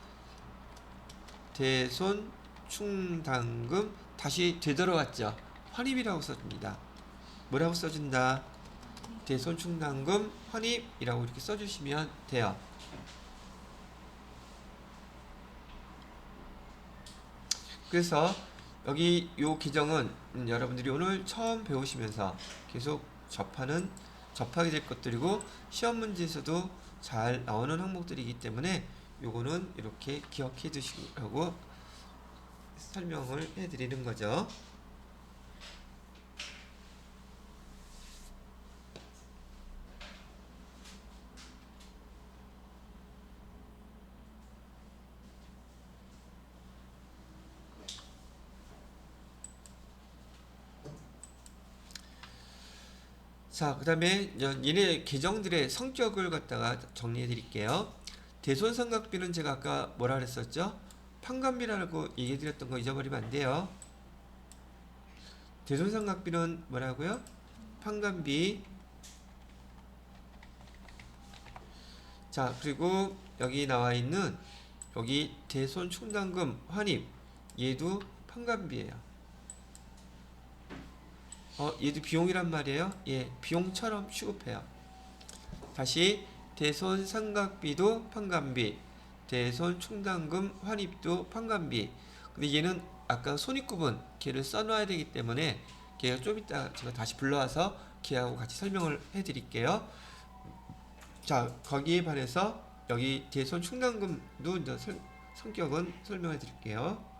대손충당금 다시 되돌아왔죠. 환입이라고 써줍니다. 뭐라고 써준다? 대손충당금 환입이라고 이렇게 써주시면 돼요. 그래서 여기 요 규정은 여러분들이 오늘 처음 배우시면서 계속 접하게 될 것들이고 시험 문제에서도 잘 나오는 항목들이기 때문에 요거는 이렇게 기억해 두시라고 설명을 해 드리는 거죠. 자, 그 다음에 얘네 계정들의 성격을 갖다가 정리해 드릴게요. 대손삼각비는 제가 아까 뭐라 그랬었죠? 판관비라고 얘기해 드렸던 거 잊어버리면 안 돼요. 대손삼각비는 뭐라고요? 판관비. 자, 그리고 여기 나와 있는 여기 대손충당금 환입, 얘도 판관비예요. 얘도 비용이란 말이에요. 예, 비용처럼 취급해요. 다시 대손삼각비도 판관비, 대손충당금 환입도 판관비. 근데 얘는 아까 손익구분 걔를 써놔야 되기 때문에 걔가 좀 이따 제가 다시 불러와서 걔하고 같이 설명을 해드릴게요. 자, 거기에 반해서 여기 대손충당금도 이제 성격은 설명해 드릴게요.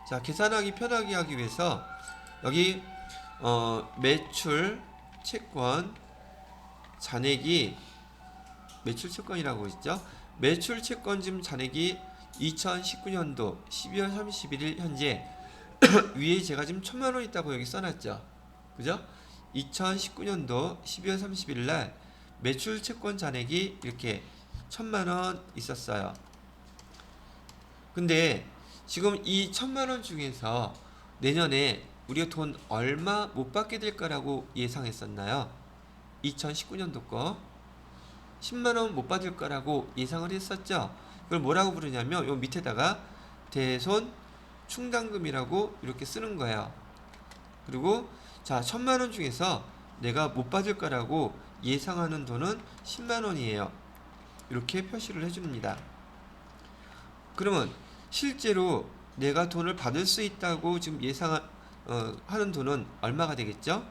자, 계산하기 편하게 하기 위해서 여기 매출 채권 잔액이 매출 채권이라고 있죠. 매출 채권 지금 잔액이 2019년도 12월 31일 현재 위에 제가 지금 1000만원 있다고 여기 써놨죠. 그죠? 2019년도 12월 31일 날 매출 채권 잔액이 이렇게 1000만원 있었어요. 근데 지금 이 1000만원 중에서 내년에 우리가 돈 얼마 못 받게 될 거라고 예상했었나요? 2019년도 거 10만원 못 받을 거라고 예상을 했었죠. 그걸 뭐라고 부르냐면 요 밑에다가 대손 충당금이라고 이렇게 쓰는 거예요. 그리고 자, 1000만원 중에서 내가 못 받을 거라고 예상하는 돈은 10만원이에요. 이렇게 표시를 해줍니다. 그러면 실제로 내가 돈을 받을 수 있다고 지금 하는 돈은 얼마가 되겠죠?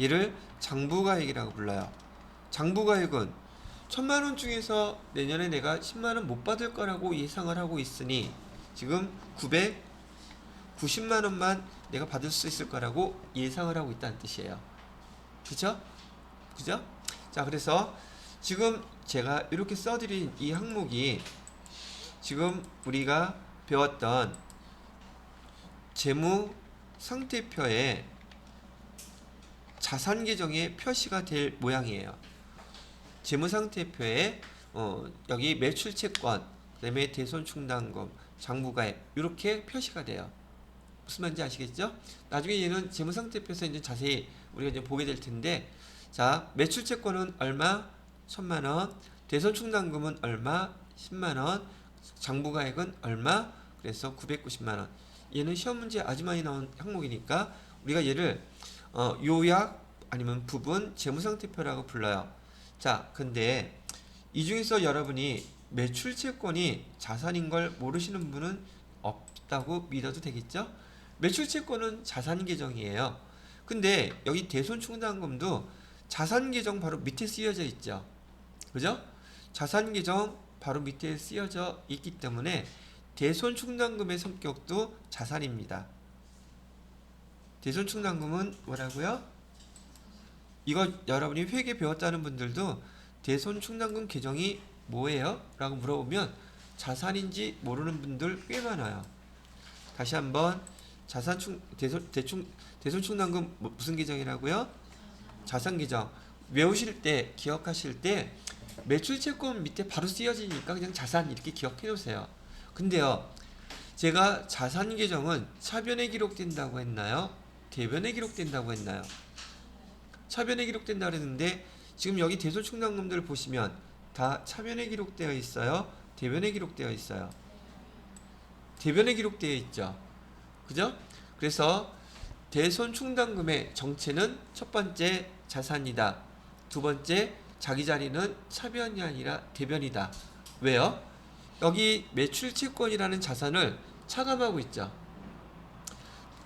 얘를 장부가액이라고 불러요. 장부가액은 1000만원 중에서 내년에 내가 10만원 못 받을 거라고 예상을 하고 있으니 지금 990만원만 내가 받을 수 있을 거라고 예상을 하고 있다는 뜻이에요. 그죠? 그죠? 자, 그래서 지금 제가 이렇게 써드린 이 항목이 지금 우리가 배웠던 재무 상태표에 자산 계정에 표시가 될 모양이에요. 재무 상태표에 여기 매출 채권, 그다음에 대손 충당금, 장부가액 이렇게 표시가 돼요. 무슨 말인지 아시겠죠? 나중에 얘는 재무 상태표에서 이제 자세히 우리가 이제 보게 될 텐데, 자, 매출 채권은 얼마? 1000만원, 대손 충당금은 얼마? 10만원, 장부가액은 얼마? 그래서 990만원. 얘는 시험 문제 아주 많이 나온 항목이니까 우리가 얘를 요약 아니면 부분 재무상태표라고 불러요. 자, 근데 이 중에서 여러분이 매출채권이 자산인 걸 모르시는 분은 없다고 믿어도 되겠죠? 매출채권은 자산 계정이에요. 근데 여기 대손충당금도 자산 계정 바로 밑에 쓰여져 있죠. 그죠? 자산 계정 바로 밑에 쓰여져 있기 때문에 대손충당금의 성격도 자산입니다. 대손충당금은 뭐라고요? 이거 여러분이 회계 배웠다는 분들도 대손충당금 계정이 뭐예요? 라고 물어보면 자산인지 모르는 분들 꽤 많아요. 다시 한번 대손충당금 무슨 계정이라고요? 자산 계정. 외우실 때 기억하실 때 매출채권 밑에 바로 쓰여지니까 그냥 자산 이렇게 기억해 놓으세요. 근데요, 제가 자산 계정은 차변에 기록된다고 했나요? 대변에 기록된다고 했나요? 차변에 기록된다고 했는데 지금 여기 대손충당금들 보시면 다 차변에 기록되어 있어요? 대변에 기록되어 있어요? 대변에 기록되어 있죠. 그죠? 그래서 대손충당금의 정체는 첫 번째 자산이다. 두 번째 자기 자리는 차변이 아니라 대변이다. 왜요? 여기 매출채권이라는 자산을 차감하고 있죠.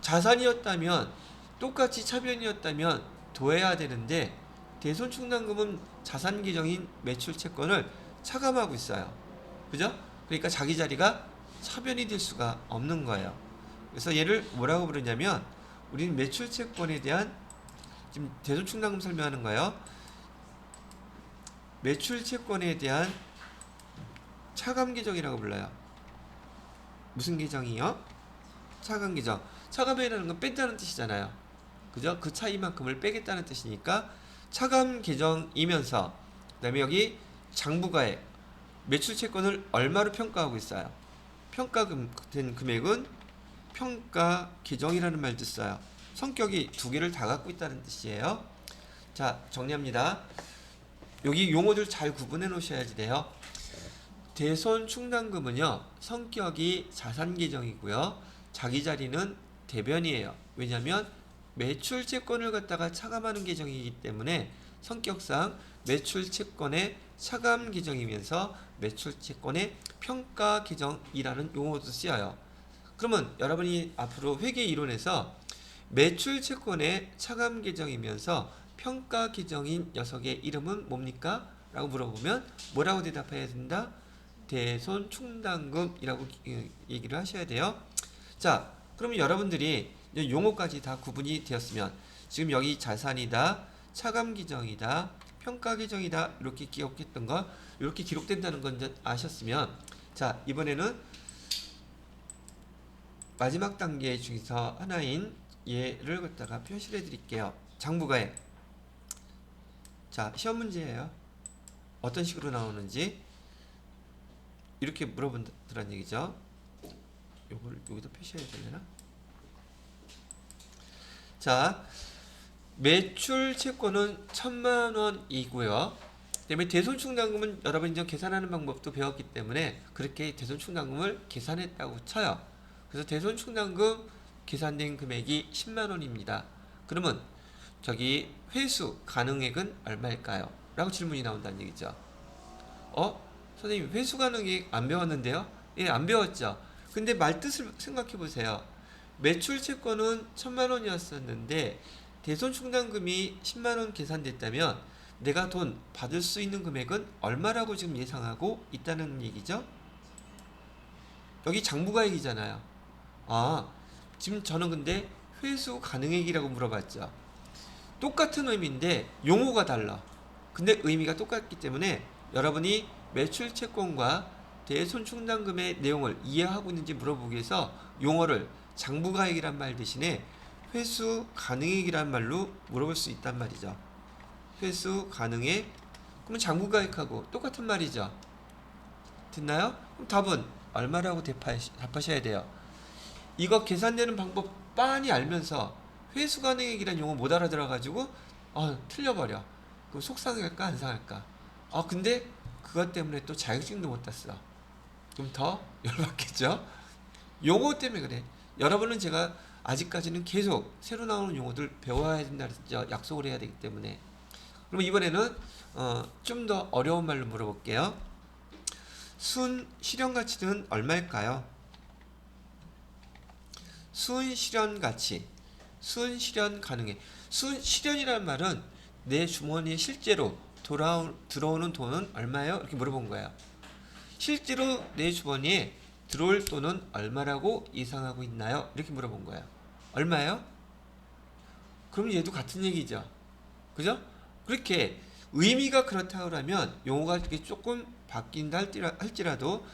자산이었다면 똑같이 차변이었다면 둬야 되는데 대손충당금은 자산 계정인 매출채권을 차감하고 있어요. 그죠? 그러니까 자기 자리가 차변이 될 수가 없는 거예요. 그래서 얘를 뭐라고 부르냐면 우리는 매출채권에 대한 지금 대손충당금 설명하는 거예요. 매출채권에 대한 차감 계정이라고 불러요. 무슨 계정이요? 차감 계정. 차감이라는 건 뺀다는 뜻이잖아요. 그죠? 그 차이만큼을 빼겠다는 뜻이니까 차감 계정이면서 그다음에 여기 장부가액 매출 채권을 얼마로 평가하고 있어요? 평가된 금액은 평가 계정이라는 말도 써요. 성격이 두 개를 다 갖고 있다는 뜻이에요. 자, 정리합니다. 여기 용어들 잘 구분해 놓으셔야지 돼요. 대손 충당금은요, 성격이 자산 계정이고요, 자기 자리는 대변이에요. 왜냐하면 매출 채권을 갖다가 차감하는 계정이기 때문에 성격상 매출 채권의 차감 계정이면서 매출 채권의 평가 계정이라는 용어도 쓰여요. 그러면 여러분이 앞으로 회계 이론에서 매출 채권의 차감 계정이면서 평가 계정인 녀석의 이름은 뭡니까? 라고 물어보면 뭐라고 대답해야 된다? 대손 충당금이라고 얘기를 하셔야 돼요. 자, 그러면 여러분들이 용어까지 다 구분이 되었으면 지금 여기 자산이다, 차감 계정이다, 평가 계정이다 이렇게 기억했던 거, 이렇게 기록된다는 건 이제 아셨으면, 자, 이번에는 마지막 단계 중에서 하나인 얘를 갖다가 표시를 해드릴게요. 장부가액. 자, 시험 문제예요. 어떤 식으로 나오는지 이렇게 물어본다는 얘기죠. 요거를 여기다 표시해야 되려나? 자, 매출 채권은 1,000,000원이고요. 그다음에 대손충당금은 여러분이 이제 계산하는 방법도 배웠기 때문에 그렇게 대손충당금을 계산했다고 쳐요. 그래서 대손충당금 계산된 금액이 100,000원입니다. 그러면 저기 회수 가능액은 얼마일까요? 라고 질문이 나온다는 얘기죠. 선생님 회수 가능액 안 배웠는데요? 예, 안 배웠죠. 근데 말뜻을 생각해 보세요. 매출 채권은 1,000,000원이었었는데 대손충당금이 10만원 계산됐다면 내가 돈 받을 수 있는 금액은 얼마라고 지금 예상하고 있다는 얘기죠. 여기 장부가액이잖아요. 아, 지금 저는 근데 회수 가능액이라고 물어봤죠. 똑같은 의미인데 용어가 달라. 근데 의미가 똑같기 때문에 여러분이 매출 채권과 대손충당금의 내용을 이해하고 있는지 물어보기 위해서 용어를 장부가액이란 말 대신에 회수 가능액이란 말로 물어볼 수 있단 말이죠. 회수 가능액. 그러면 장부가액하고 똑같은 말이죠. 됐나요? 그럼 답은 얼마라고 답하셔야 돼요. 이거 계산되는 방법 빤히 알면서 회수 가능액이란 용어 못 알아들어가지고 틀려버려. 그럼 속상할까 안 상할까? 근데 그것 때문에 또 자격증도 못 땄어. 그럼 더 열받겠죠? 용어 때문에 그래. 여러분은 제가 아직까지는 계속 새로 나오는 용어들 배워야 된다 그랬죠. 약속을 해야 되기 때문에. 그럼 이번에는 좀 더 어려운 말로 물어볼게요. 순 실현 가치는 얼마일까요? 순 실현 가치, 순 실현 가능해. 순 실현이라는 말은 내 주머니에 실제로 들어오는 돈은 얼마예요? 이렇게 물어본 거예요. 실제로 내 주머니에 들어올 돈은 얼마라고 예상하고 있나요? 이렇게 물어본 거예요. 얼마예요? 그럼 얘도 같은 얘기죠. 그죠? 그렇게 의미가 그렇다고 하면 용어가 조금 바뀐다 할지라도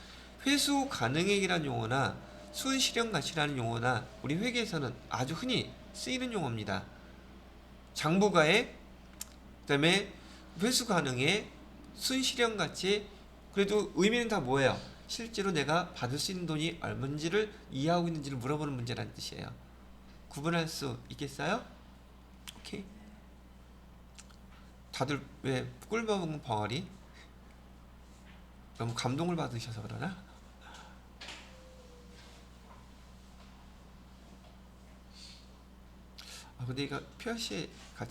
회수 가능액이라는 용어나 순실현 가치라는 용어나 우리 회계에서는 아주 흔히 쓰이는 용어입니다. 장부가액, 그다음에 회수 가능액, 순실현 가치. 그래도 의미는 다 뭐예요? 실제로 내가 받을 수 있는 돈이 얼마인지를 이해하고 있는지를 물어보는 문제라는 뜻이에요. 구분할 수 있겠어요? 오케이. 다들 왜 꿀먹은 벙어리? 너무 감동을 받으셔서 그러나? 근데 이거 같이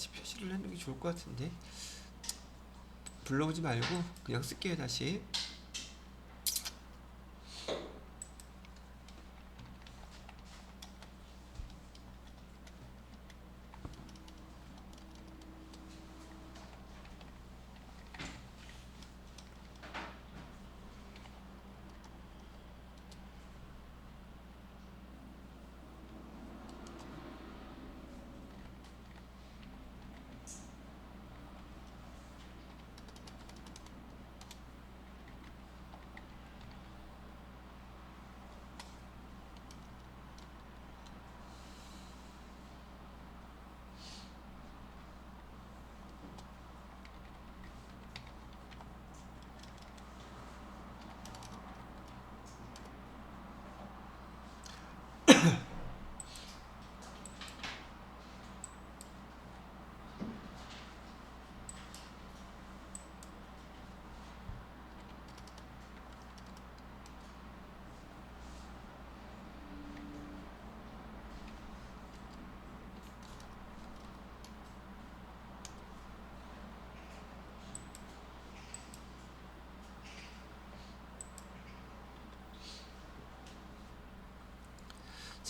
표시를 하는 게 좋을 것 같은데. 불러오지 말고 그냥 쓸게요, 다시.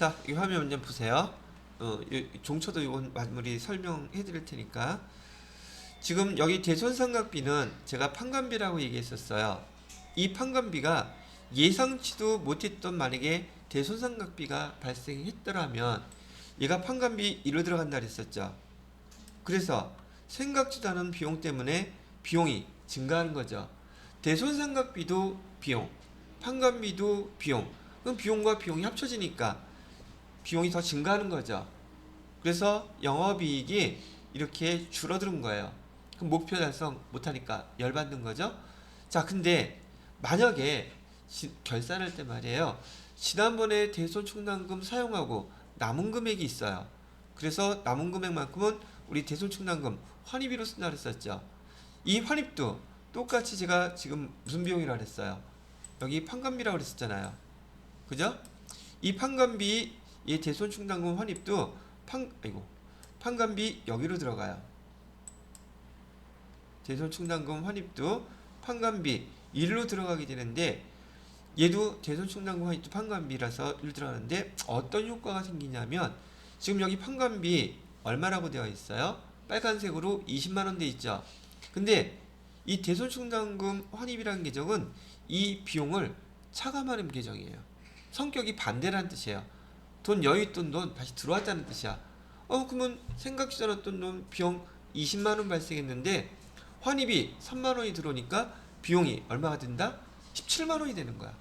자, 이 화면 좀 보세요. 종초도 이건 마무리 설명해 드릴 테니까. 지금 여기 대손삼각비는 제가 판관비라고 얘기했었어요. 이 판관비가 예상치도 못했던 만약에 대손삼각비가 발생했더라면 얘가 판관비 1로 들어간다 그랬었죠. 그래서 생각지도 않은 비용 때문에 비용이 증가하는 거죠. 대손삼각비도 비용, 판관비도 비용. 그럼 비용과 비용이 합쳐지니까 비용이 더 증가하는 거죠. 그래서 영업이익이 이렇게 줄어드는 거예요. 그럼 목표 달성 못하니까 열받는 거죠. 자, 근데 만약에 결산할 때 말이에요. 지난번에 대손충당금 사용하고 남은 금액이 있어요. 그래서 남은 금액만큼은 우리 대손충당금 환입비로 쓴다 그랬었죠. 이 환입도 똑같이 제가 지금 무슨 비용이라고 그랬어요. 여기 판관비라고 그랬었잖아요. 그죠? 이 판관비, 이 대손충당금 환입도 판관비 여기로 들어가요. 대손충당금 환입도 판관비 1로 들어가게 되는데 얘도 대손충당금 환입도 판관비라서 1로 들어가는데 어떤 효과가 생기냐면 지금 여기 판관비 얼마라고 되어 있어요? 빨간색으로 20만원 돼 있죠. 근데 이 대손충당금 환입이라는 계정은 이 비용을 차감하는 계정이에요. 성격이 반대라는 뜻이에요. 돈 여윳돈 돈 다시 들어왔다는 뜻이야. 그러면 생각지도 않았던 돈 비용 20만원 발생했는데 환입이 3만원이 들어오니까 비용이 얼마가 된다? 17만원이 되는 거야.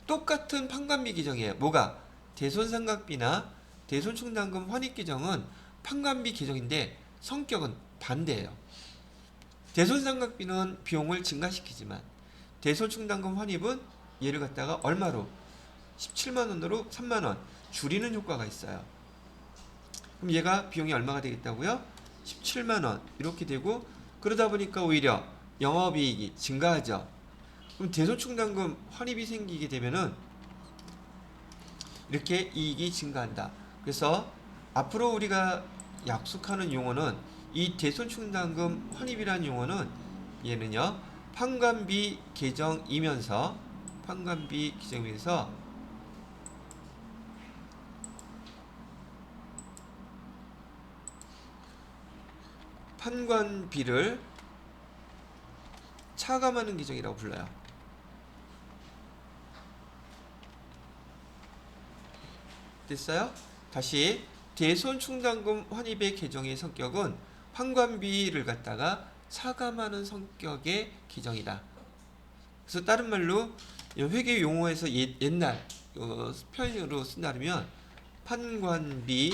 똑같은 판관비 계정이에요. 뭐가? 대손삼각비나 대손충당금 환입 계정은 판관비 계정인데 성격은 반대예요. 대손삼각비는 비용을 증가시키지만 대손충당금 환입은 얘를 갖다가 얼마로? 17만원으로 3만원 줄이는 효과가 있어요. 그럼 얘가 비용이 얼마가 되겠다고요? 17만원 이렇게 되고 그러다 보니까 오히려 영업이익이 증가하죠. 그럼 대손충당금 환입이 생기게 되면은 이렇게 이익이 증가한다. 그래서 앞으로 우리가 약속하는 용어는 이 대손충당금 환입이라는 용어는 얘는요 판관비 계정이면서 판관비를 차감하는 계정이라고 불러요. 됐어요? 다시 대손충당금 환입의 계정의 성격은 판관비를 갖다가 차감하는 성격의 계정이다. 그래서 다른 말로 회계 용어에서 옛날 표현으로 쓴다면 판관비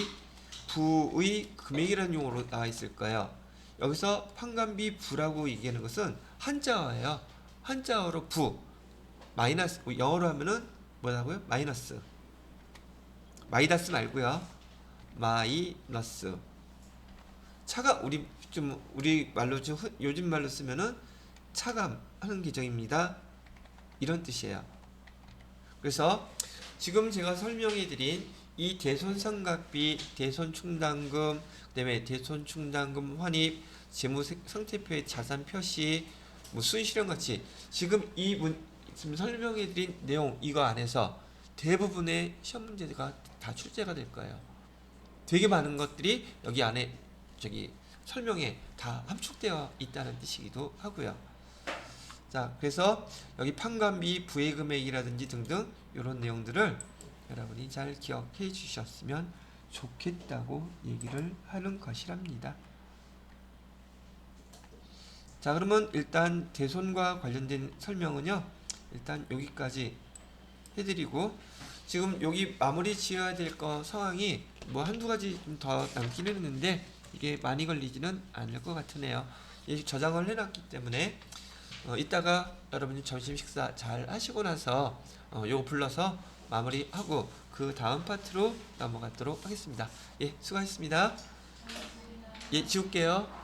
부의 금액이라는 용어로 나와 있을 거예요. 여기서 판관비 부라고 얘기하는 것은 한자어예요. 한자어로 부, 마이너스, 영어로 하면은 뭐라고요? 마이너스. 마이너스 말고요. 마이너스. 우리 말로 요즘 말로 쓰면은 차감하는 계정입니다. 이런 뜻이에요. 그래서 지금 제가 설명해드린 이 대손삼각비, 대손충당금, 그다음에 대손충당금 환입, 재무상태표의 자산 표시, 순실현 가치 지금 지금 설명해드린 내용 이거 안에서 대부분의 시험 문제가 다 출제가 될 거예요. 되게 많은 것들이 여기 안에 설명에 다 함축되어 있다는 뜻이기도 하고요. 자, 그래서 여기 판관비, 부의 금액이라든지 등등 이런 내용들을 여러분이 잘 기억해 주셨으면 좋겠다고 얘기를 하는 것이랍니다. 자, 그러면 일단 대손과 관련된 설명은요. 일단 여기까지 해드리고 지금 여기 마무리 지어야 될 거 상황이 뭐 한두 가지 좀 더 남긴 했는데 이게 많이 걸리지는 않을 것 같으네요. 저장을 해놨기 때문에 이따가 여러분이 점심 식사 잘 하시고 나서 요거 불러서 마무리하고 그 다음 파트로 넘어가도록 하겠습니다. 예, 수고하셨습니다. 예, 지울게요.